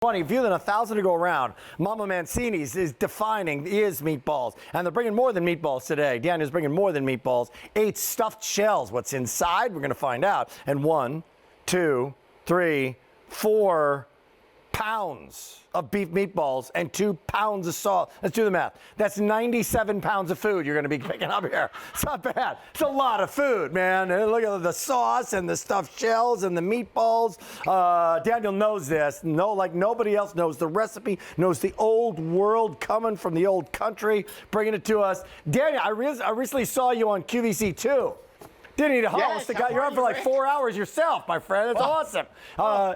Funny, fewer than 1,000 to go around. Mama Mancini's is defining is meatballs, and they're bringing more than meatballs today. Daniel's bringing more than meatballs. 8 stuffed shells. What's inside? We're going to find out. And 1, 2, 3, 4 pounds of beef meatballs and 2 pounds of salt. Let's do the math. That's 97 pounds of food you're going to be picking up here. It's not bad. It's a lot of food, man. And look at the sauce and the stuffed shells and the meatballs. Daniel knows this. Like nobody else knows the recipe, knows the old world coming from the old country, bringing it to us. Daniel, I recently saw you on QVC too. Didn't need a host. Yes, You're on for like 4 hours yourself, my friend. That's awesome.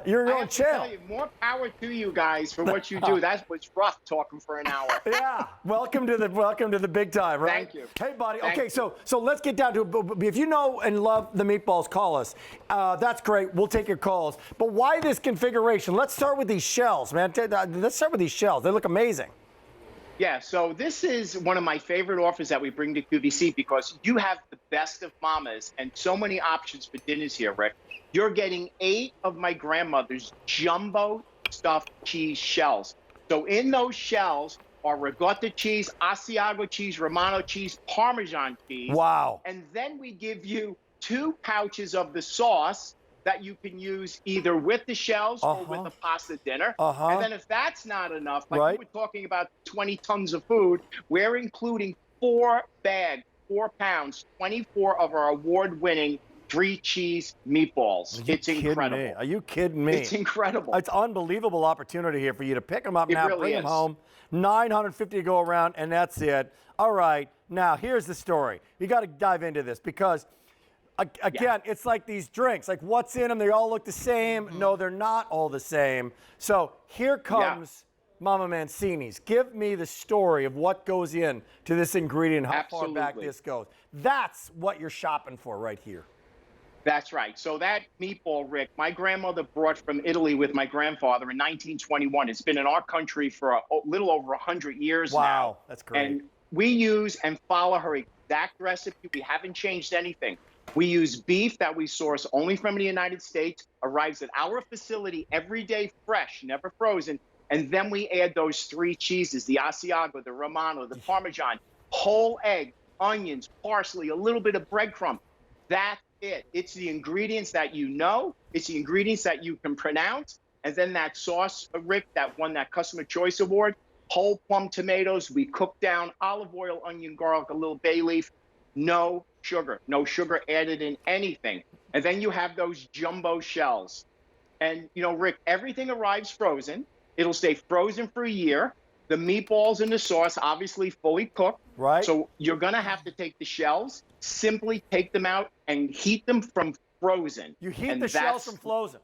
You're your own channel. More power to you guys for what you do. That was rough talking for an hour. Yeah. Welcome to the big time, right? Thank you. Hey, buddy. Thank okay, you. so let's get down to it. If you know and love the meatballs, call us. That's great. We'll take your calls. But why this configuration? Let's start with these shells, man. Let's start with these shells. They look amazing. Yeah, so this is one of my favorite offers that we bring to QVC because you have the best of mamas and so many options for dinners here, Rick. You're getting 8 of my grandmother's jumbo stuffed cheese shells. So in those shells are ricotta cheese, Asiago cheese, Romano cheese, Parmesan cheese. Wow. And then we give you 2 pouches of the sauce that you can use either with the shells or with a pasta dinner. And then if that's not enough, like we were talking about 20 tons of food, we're including 4 bags, 4 pounds, 24 of our award-winning 3-cheese meatballs. It's incredible. Me? Are you kidding me? It's incredible. It's unbelievable opportunity here for you to pick them up now, really bring them is. home. 950 to go around, and that's it. All right, now here's the story. You got to dive into this because again, it's like these drinks. Like, what's in them? They all look the same. No, they're not all the same. So here comes Mama Mancini's. Give me the story of what goes in to this ingredient, how far back this goes. That's what you're shopping for right here. That's right. So that meatball, Rick, my grandmother brought from Italy with my grandfather in 1921. It's been in our country for a little over 100 years now. Wow, that's great. And we use and follow her exact recipe. We haven't changed anything. We use beef that we source only from the United States, arrives at our facility every day fresh, never frozen, and then we add those 3 cheeses, the Asiago, the Romano, the Parmesan, whole egg, onions, parsley, a little bit of breadcrumb. That's it. It's the ingredients that you know, it's the ingredients that you can pronounce, and then that sauce, Rick, that won that Customer Choice Award, whole plum tomatoes, we cook down, olive oil, onion, garlic, a little bay leaf, no sugar added in anything. And then you have those jumbo shells. And, you know, Rick, everything arrives frozen. It'll stay frozen for a year. The meatballs and the sauce, obviously fully cooked. Right. So you're going to have to take the shells, simply take them out and heat them from frozen. You heat the shells from frozen.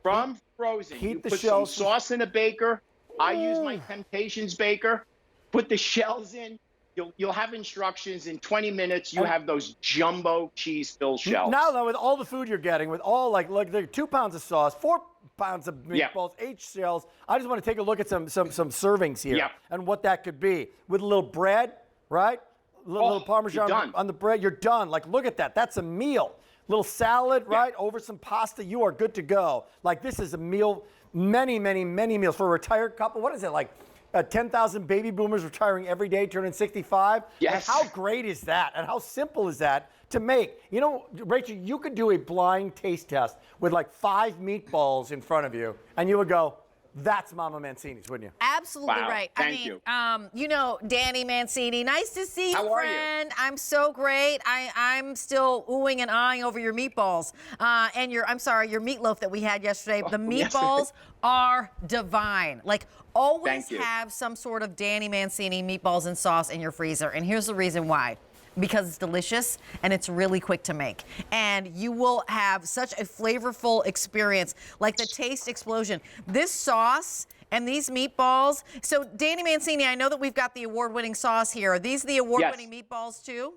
From frozen. Heat you the put shells some sauce in a baker. I use my Temptations baker. Put the shells in. You'll have instructions in 20 minutes. You have those jumbo cheese-filled shells. Now, though, with all the food you're getting, with all like 2 pounds of sauce, 4 pounds of meatballs, 8 shells, I just want to take a look at some servings here and what that could be. With a little bread, right? A little Parmesan on the bread, you're done. Like, look at that. That's a meal. Little salad, right? Over some pasta, you are good to go. Like, this is a meal, many, many, many meals for a retired couple. What is it, like 10,000 baby boomers retiring every day, turning 65? Yes. Like, how great is that? And how simple is that to make? You know, Rachel, you could do a blind taste test with like 5 meatballs in front of you, and you would go, that's Mama Mancini's, wouldn't you? Absolutely right. Thank you. You know, Danny Mancini, nice to see you, How are you? friend. I'm so great. I'm still oohing and eyeing over your meatballs and your meatloaf that we had yesterday. The meatballs are divine. Like, always have some sort of Danny Mancini meatballs and sauce in your freezer. And here's the reason why. Because it's delicious and it's really quick to make. And you will have such a flavorful experience, like the taste explosion. This sauce and these meatballs. So Danny Mancini, I know that we've got the award-winning sauce here. Are these the award-winning meatballs too?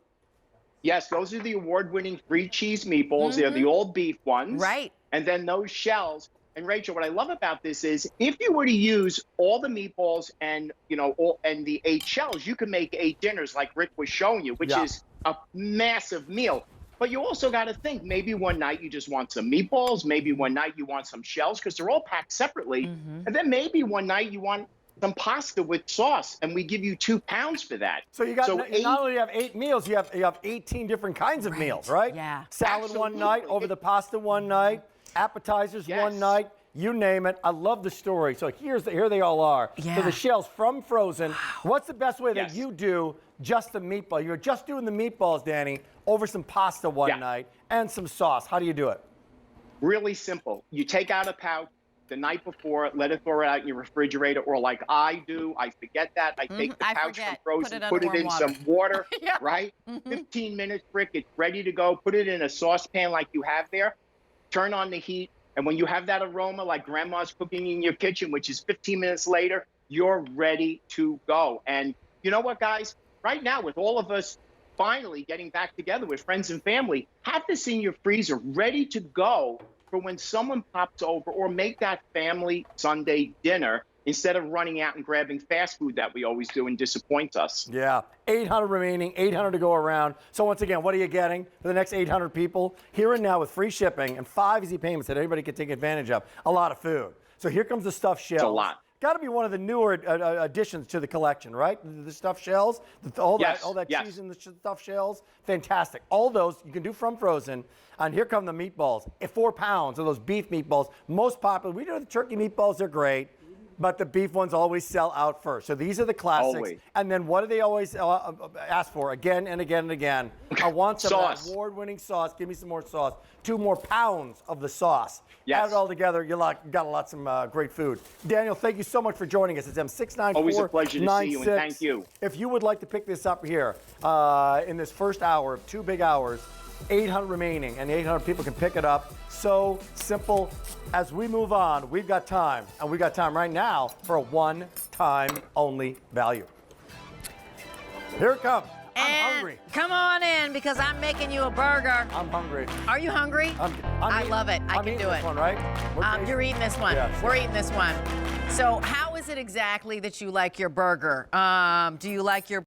Yes, those are the award-winning 3-cheese meatballs. They're the all beef ones. Right. And then those shells. And Rachel, what I love about this is if you were to use all the meatballs and, you know, and the 8 shells, you can make 8 dinners like Rick was showing you, which is a massive meal. But you also got to think, maybe one night you just want some meatballs, maybe one night you want some shells, because they're all packed separately. And then maybe one night you want some pasta with sauce, and we give you 2 pounds for that. So you not only have 8 meals, you have 18 different kinds of meals, right? Yeah. Salad one night, over the pasta one night, appetizers one night. You name it. I love the story. So here they all are. Yeah. So the shells from frozen. What's the best way that you do just the meatball? You're just doing the meatballs, Danny, over some pasta one night and some sauce. How do you do it? Really simple. You take out a pouch the night before, let it thaw out in your refrigerator, or like I do, I forget that. I take the pouch from frozen, put it in some water, right? 15 minutes, Rick, it's ready to go. Put it in a saucepan like you have there. Turn on the heat. And when you have that aroma like grandma's cooking in your kitchen, which is 15 minutes later, you're ready to go. And you know what, guys? Right now, with all of us finally getting back together with friends and family, have this in your freezer ready to go for when someone pops over, or make that family Sunday dinner instead of running out and grabbing fast food that we always do and disappoint us. Yeah, 800 remaining, 800 to go around. So once again, what are you getting for the next 800 people? Here and now with free shipping and 5 easy payments that everybody can take advantage of. A lot of food. So here comes the stuffed shells. It's a lot. Got to be one of the newer additions to the collection, right? The stuffed shells, all that cheese in the stuffed shells, fantastic. All those you can do from frozen. And here come the meatballs. 4 pounds of those beef meatballs, most popular. We do the turkey meatballs; they're great, but the beef ones always sell out first. So these are the classics. Always. And then what do they always ask for again and again and again? I want some award-winning sauce. Give me some more sauce. 2 more pounds of the sauce. Add it all together, you got some great food. Daniel, thank you so much for joining us. It's M69496. Always a pleasure to see you, and thank you. If you would like to pick this up here in this first hour of 2 big hours, 800 remaining, and 800 people can pick it up. So simple. As we move on, we've got time, and we've got time right now for a one-time only value. Here it comes. I'm hungry. Come on in, because I'm making you a burger. I'm hungry. Are you hungry? I love it. I can do it. This one, right? You're eating this one. Yes. We're eating this one. So how is it exactly that you like your burger? Do you like your